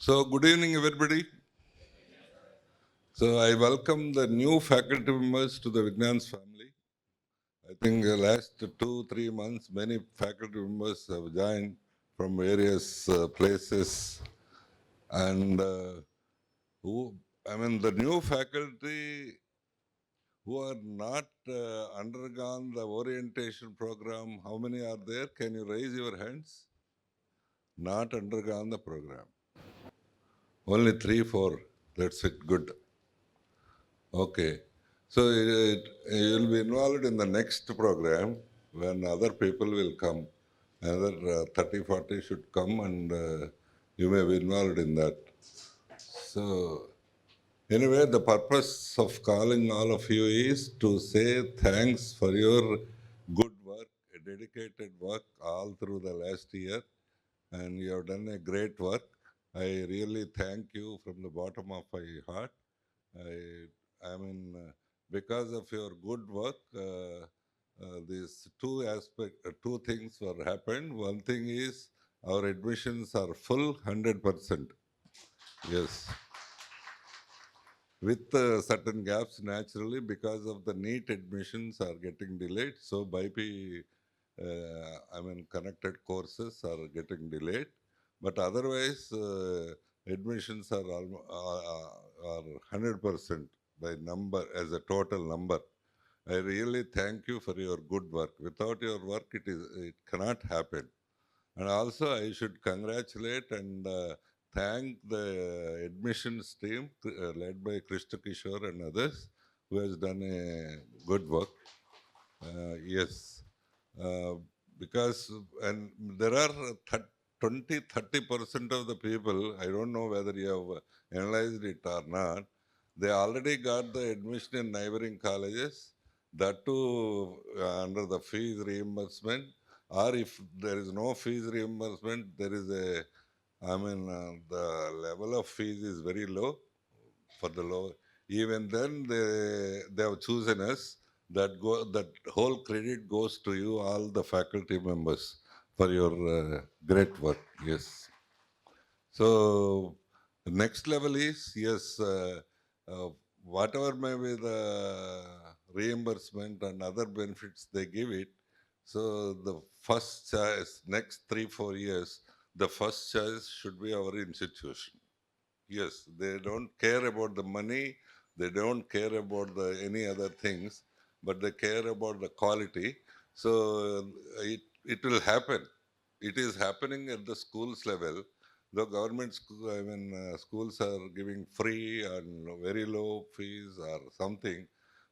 So, good evening, everybody. So, I welcome the new faculty members to the Vignan's family. I think the last 2-3 months, many faculty members have joined from various places, and the new faculty who are not undergone the orientation program. How many are there? Can you raise your hands? Not undergone the program. Only 3-4. That's it. Good. Okay. So you'll be involved in the next program when other people will come. Another 30, 40 should come and you may be involved in that. So anyway, the purpose of calling all of you is to say thanks for your good work, dedicated work all through the last year, and you have done a great work. I really thank you from the bottom of my heart. I mean, because of your good work, these two things were happened. One thing is our admissions are full 100%. Yes, with certain gaps naturally because of the NEET admissions are getting delayed. So BIP, connected courses are getting delayed. But otherwise, admissions are 100% by number as a total number. I really thank you for your good work. Without your work, it cannot happen. And also, I should congratulate and thank the admissions team led by Krishna Kishore and others who has done a good work. Yes, uh, because and there are 20-30% of the people, I don't know whether you have analyzed it or not, they already got the admission in neighboring colleges, that too under the fees reimbursement, or if there is no fees reimbursement, there is the level of fees is very low for the low. Even then, they have chosen us. That whole credit goes to you, all the faculty members, for your great work. Yes. So the next level is yes, whatever may be the reimbursement and other benefits they give it. So the first choice, next 3-4 years, the first choice should be our institution. Yes, they don't care about the money, they don't care about any other things, but they care about the quality. So it will happen. It is happening at the schools level. The government schools are giving free and very low fees or something,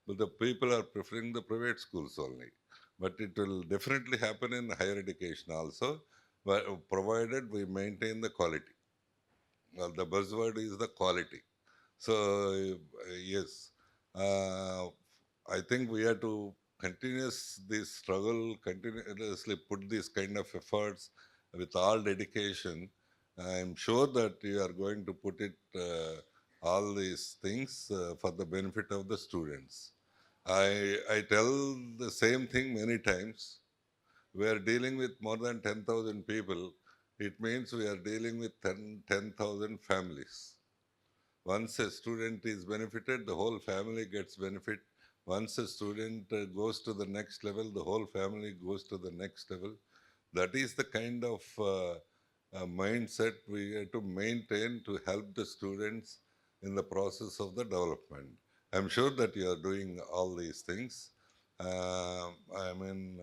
but the people are preferring the private schools only. But it will definitely happen in higher education also, but provided we maintain the quality. Well, the buzzword is the quality. So, yes, uh, I think we have to continuous this struggle, continuously put these kind of efforts with all dedication. I'm sure that you are going to put it all these things for the benefit of the students. I tell the same thing many times. We are dealing with more than 10,000 people. It means we are dealing with 10,000 families. Once a student is benefited, the whole family gets benefit. Once a student goes to the next level, the whole family goes to the next level. That is the kind of mindset we have to maintain to help the students in the process of the development. I'm sure that you are doing all these things. Uh, I mean,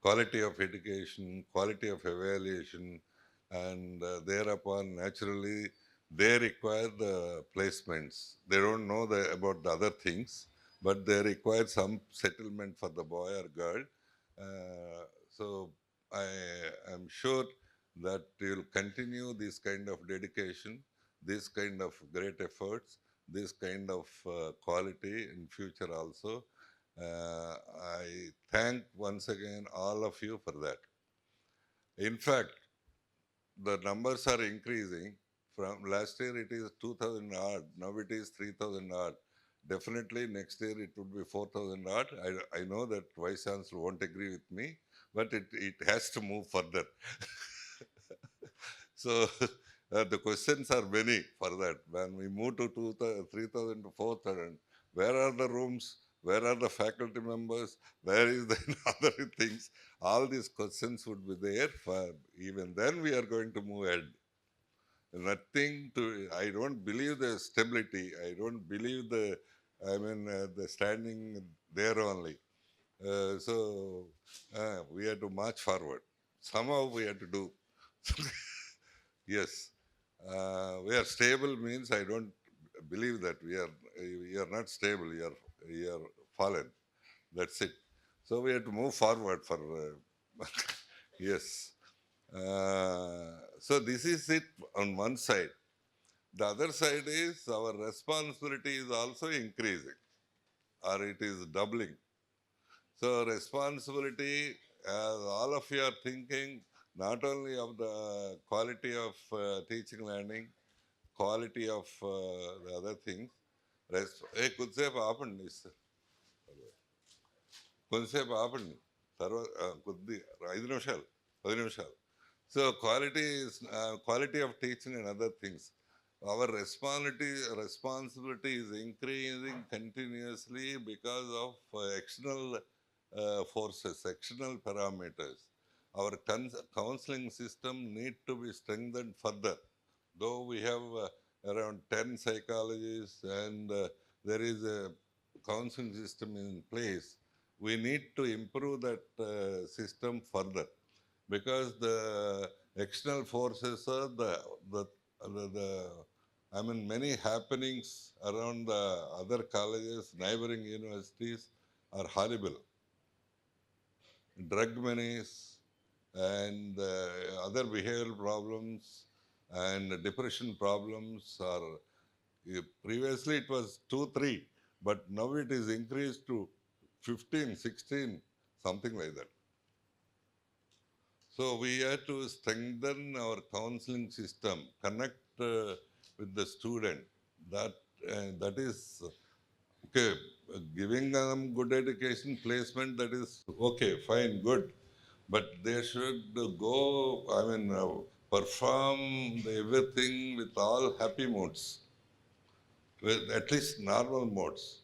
quality of education, quality of evaluation, and thereupon naturally they require the placements. They don't know about the other things, but they require some settlement for the boy or girl. So I am sure that you'll continue this kind of dedication, this kind of great efforts, this kind of quality in future also. I thank once again all of you for that. In fact, the numbers are increasing. From last year it is 2000 odd, now it is 3000 odd. Definitely next year it would be 4000 odd. I know that Vice Chancellor won't agree with me, but it has to move further. So The questions are many for that. When we move to 3,000 to 4,000, where are the rooms? Where are the faculty members? Where is the other things? All these questions would be there. For even then, we are going to move ahead. Nothing to. I don't believe the stability. I don't believe the. The standing there only. We have to march forward. Somehow we have to do. Yes. We are stable means I don't believe that we are not stable. We are fallen. That's it. So we have to move forward for yes. So this is it on one side. The other side is our responsibility is also increasing, or it is doubling. So responsibility, as all of you are thinking, not only of the quality of teaching learning, quality of the other things. కొద్దిసేపు ఆపండి sir, కొద్దిసేపు ఆపండి, తర్వాత కొద్ది 5 నిమిషాలు, 10 నిమిషాలు. So quality of teaching and other things. Our responsibility is increasing continuously because of external forces, external parameters. Our counseling system need to be strengthened further. Though we have around 10 psychologists and there is a counseling system in place, we need to improve that system further, because the external forces are the many happenings around the other colleges, neighboring universities are horrible. Drug menace and other behavioral problems and depression problems are, previously it was 2-3, but now it is increased to 15, 16, something like that. So we have to strengthen our counseling system, connect with the student. That is okay. Giving them good education, placement, that is okay, fine, good. But they should go, perform everything with all happy modes, with at least normal modes.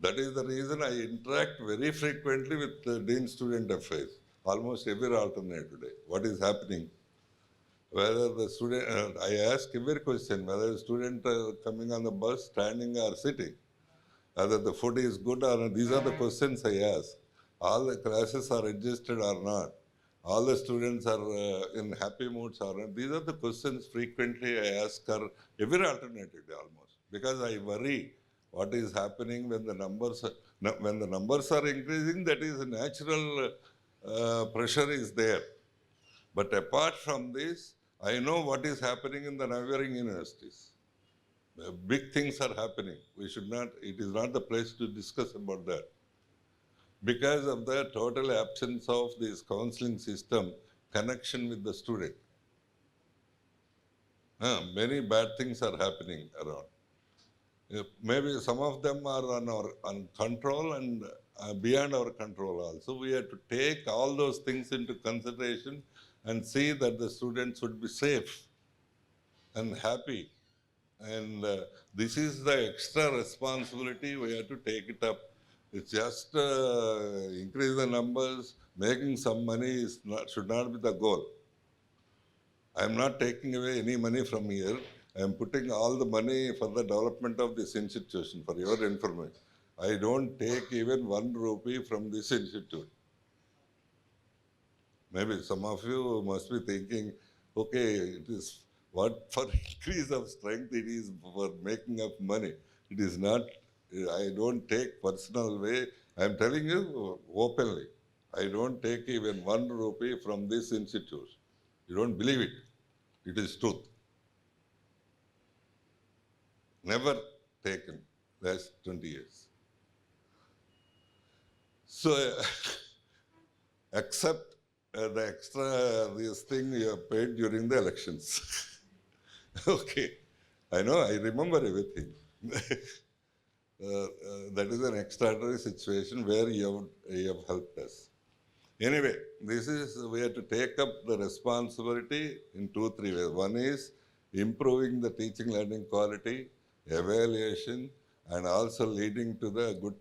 That is the reason I interact very frequently with the Dean Student Affairs, almost every alternate day. What is happening? Whether the student, I ask every question, whether the student coming on the bus, standing or sitting, whether the food is good or not. These are the questions I ask. All the classes are adjusted or not. All the students are in happy moods or not. These are the questions frequently I ask her every alternative day almost, because I worry what is happening when the numbers are increasing. That is a natural pressure is there. But apart from this, I know what is happening in the neighboring universities. Big things are happening. It is not the place to discuss about that. Because of the total absence of this counseling system, connection with the student. Many bad things are happening around. Maybe some of them are on control and beyond our control also. We have to take all those things into consideration and see that the students would be safe and happy. And this is the extra responsibility. We have to take it up. It's just increase the numbers, making some money should not be the goal. I am not taking away any money from here. I am putting all the money for the development of this institution, for your information. I don't take even 1 rupee from this institute. Maybe some of you must be thinking, okay, it is what for increase of strength, it is for making up money. It is not, I don't take personal way. I am telling you openly, I don't take even 1 rupee from this institute. You don't believe it. It is truth. Never taken last 20 years. So, except the extra this thing you have paid during the elections. Okay, I know, I remember everything. That is an extraordinary situation where you have helped us. Anyway, we have to take up the responsibility in 2-3 ways. One is improving the teaching learning quality, evaluation, and also leading to the good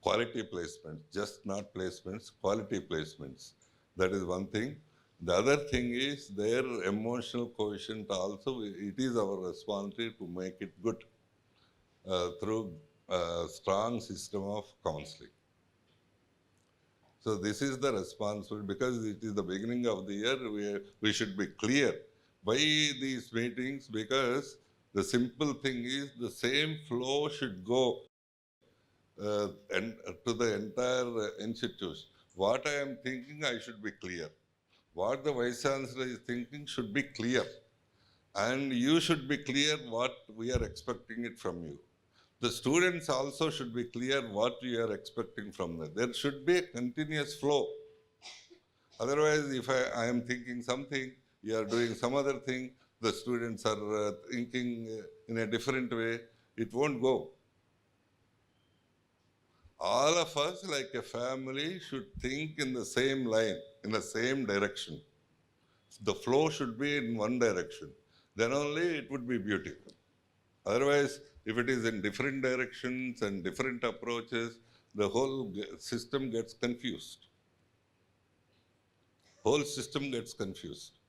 quality placements, just not placements, quality placements. That is one thing. The other thing is their emotional quotient also, it is our responsibility to make it good through a strong system of counseling. So this is the responsibility because it is the beginning of the year. We should be clear. Why these meetings? Because the simple thing is the same flow should go and to the entire institution. What I am thinking, I should be clear. What the Vice Chancellor is thinking should be clear. And you should be clear what we are expecting it from you. The students also should be clear what you are expecting from them. There should be a continuous flow. Otherwise, if I am thinking something, you are doing some other thing, the students are thinking in a different way, it won't go. All of us, like a family, should think in the same line, in the same direction. The flow should be in one direction. Then only it would be beautiful. Otherwise, if it is in different directions and different approaches, the whole system gets confused. Whole system gets confused.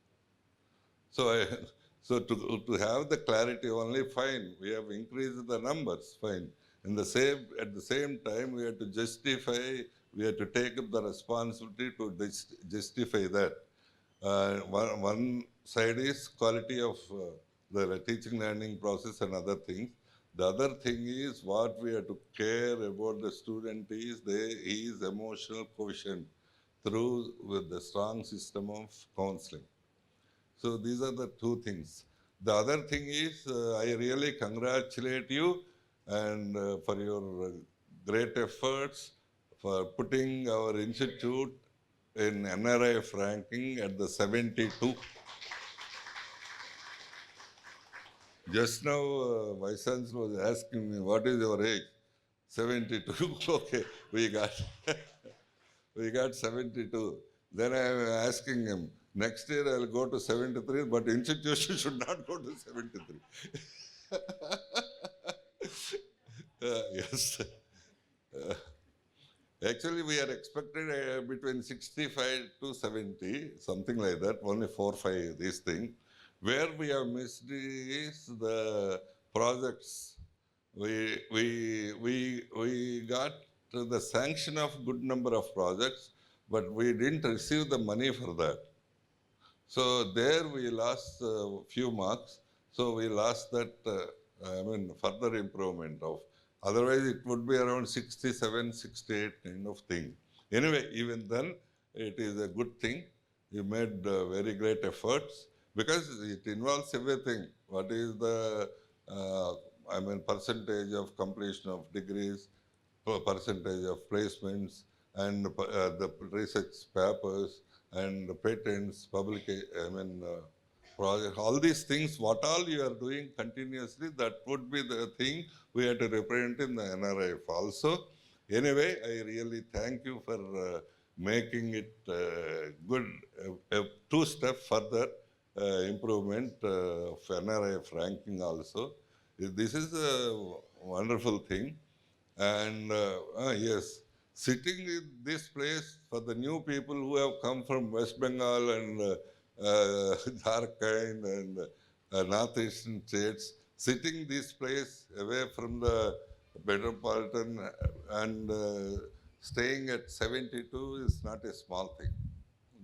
So, so to have the clarity only, fine. We have increased the numbers, fine. At the same time, we have to justify. We have to take up the responsibility to justify that. One side is quality of the teaching learning process and other things. The other thing is what we have to care about the student is his emotional quotient through with the strong system of counseling. So these are the two things. The other thing is I really congratulate you and for your great efforts for putting our institute in NIRF ranking at the 72. Just now, Vice Chancellor was asking me, what is your age? 72. Okay, we got we got 72. Then I am asking him, next year I'll go to 73, but institution should not go to 73. Yes. Actually, we are expected between 65 to 70, something like that, only 4, 5, this thing. Where we have missed is the projects. We got the sanction of good number of projects, but we didn't receive the money for that. So there we lost a few marks. So we lost that, further improvement of, otherwise it would be around 67, 68 kind of thing. Anyway, even then, it is a good thing. You made very great efforts because it involves everything. What is the, percentage of completion of degrees, percentage of placements, and the research papers, and the patents, project, all these things, what all you are doing continuously, that would be the thing we have to represent in the NRIF also. Anyway, I really thank you for making it good, a two-step further improvement of NRIF ranking also. This is a wonderful thing. And yes, sitting in this place for the new people who have come from West Bengal and Jharkhand and northeastern states, sitting this place away from the metropolitan and staying at 72 is not a small thing.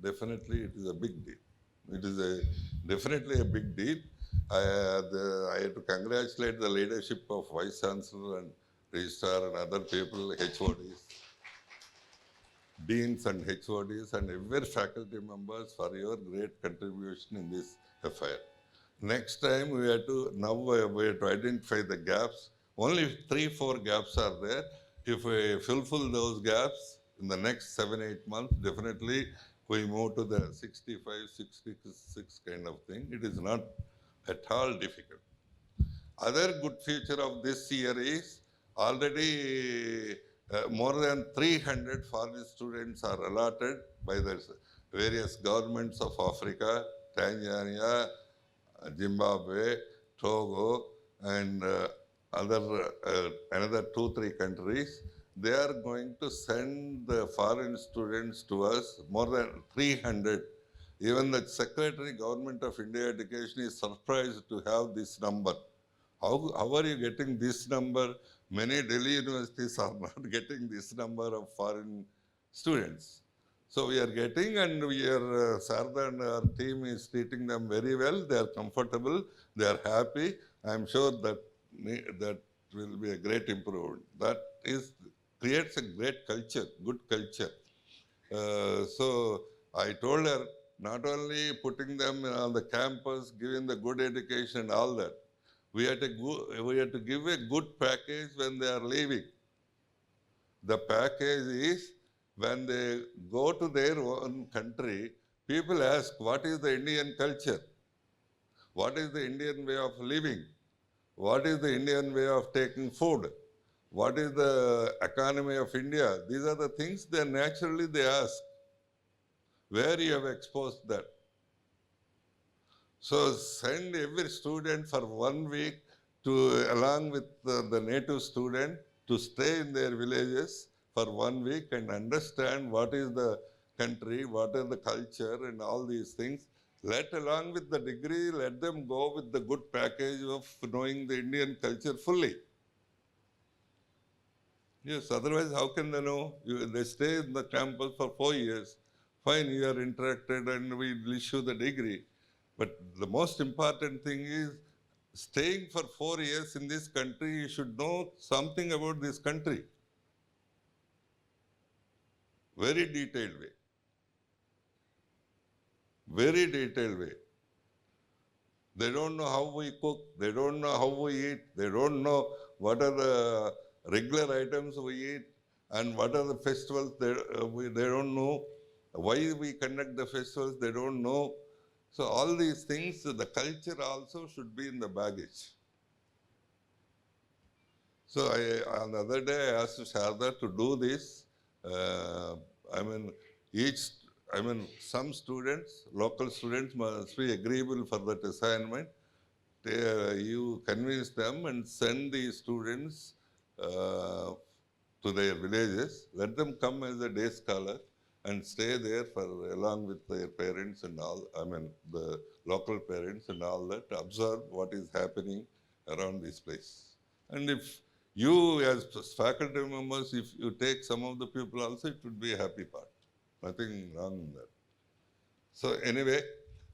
Definitely, it is a big deal. It is definitely a big deal. I have to congratulate the leadership of Vice Chancellor and Registrar and other people, HODs, Deans and HODs, and every faculty members for your great contribution in this affair. Next time we have to identify the gaps. Only 3-4 gaps are there. If we fulfill those gaps in the next 7-8 months, definitely we move to the 65, 66 kind of thing. It is not at all difficult. Other good feature of this year is already more than 300 foreign students are allotted by the various governments of Africa, Tanzania, Zimbabwe, Togo, and another 2, 3 countries. They are going to send the foreign students to us, more than 300. Even the Secretary Government of India Education is surprised to have this number. How are you getting this number? Many Delhi universities are not getting this number of foreign students. So we are getting, and we are, Sarda and our team is treating them very well. They are comfortable, they are happy. I am sure that that will be a great improvement. That is creates a great culture, good culture. So I told her, not only putting them on the campus, giving the good education and all that, we have to give a good package when they are leaving. The package is when they go to their own country, people ask, what is the Indian culture? What is the Indian way of living? What is the Indian way of taking food? What is the economy of India? These are the things that naturally they ask. Where you have exposed that? So send every student for 1 week to along with the native student to stay in their villages for 1 week and understand what is the country, what is the culture and all these things. Let along with the degree, let them go with the good package of knowing the Indian culture fully. Yes, otherwise how can they know? They stay in the campus for 4 years. Fine, you are interacted and we will issue the degree. But the most important thing is staying for 4 years in this country, you should know something about this country. Very detailed way. Very detailed way. They don't know how we cook, they don't know how we eat, they don't know what are the regular items we eat and what are the festivals they don't know. Why we conduct the festivals, they don't know. So all these things, the culture also should be in the baggage. So on the other day, I asked Sharda to do this. Uh, I mean, each, some students, local students must be agreeable for that assignment. You convince them and send the students to their villages. Let them come as a day scholar and stay there for along with their parents and all. The local parents and all that. Observe what is happening around this place. And if you, as faculty members, if you take some of the people also, it would be a happy part. Nothing wrong in that. So anyway,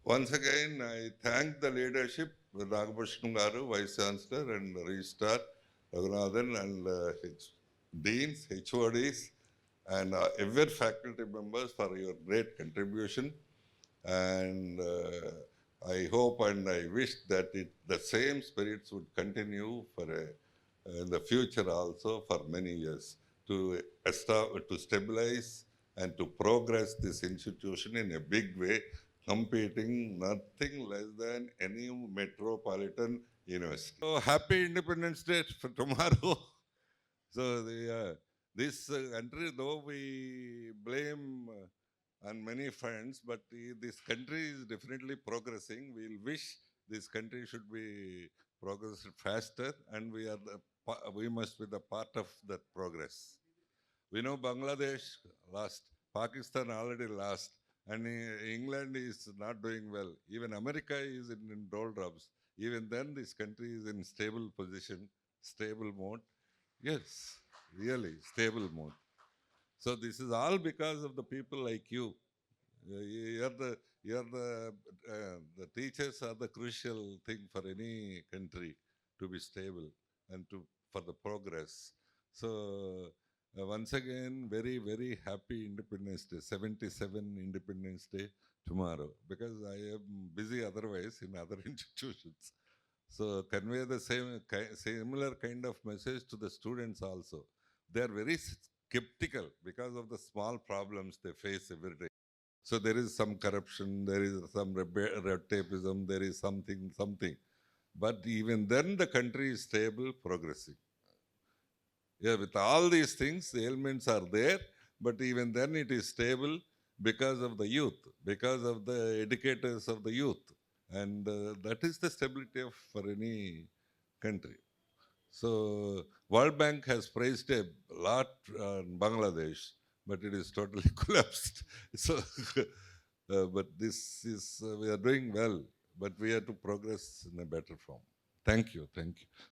once again, I thank the leadership, Raghakrishnan Garu, Vice Chancellor, and Registrar Raghunathan, and Deans, HODs, and every faculty members for your great contribution. And I hope and I wish that the same spirits would continue for in the future also for many years to stabilize and to progress this institution in a big way, competing nothing less than any metropolitan university. So happy Independence Day for tomorrow. So this country, though we blame on many fronts, but this country is definitely progressing. We'll wish this country should be progress faster, and we must be the part of that progress. We know Bangladesh lost, Pakistan already lost, and England is not doing well. Even America is in doldrums. Even then, this country is in stable position, stable mode. Yes, really stable mode. So this is all because of the people like you. The teachers are the crucial thing for any country to be stable and for the progress. So once again, very very happy Independence Day, 77 Independence Day tomorrow, because I am busy otherwise in other institutions. So convey the similar kind of message to the students also. They are very skeptical because of the small problems they face every day. So there is some corruption, there is some red tapeism, there is something. But even then the country is stable, progressing. Yeah, with all these things, the elements are there, but even then it is stable because of the youth, because of the educators of the youth. and that is the stability of for any country. So World Bank has praised a lot in Bangladesh, but it is totally collapsed. So, but this is we are doing well, but we have to progress in a better form. Thank you, thank you.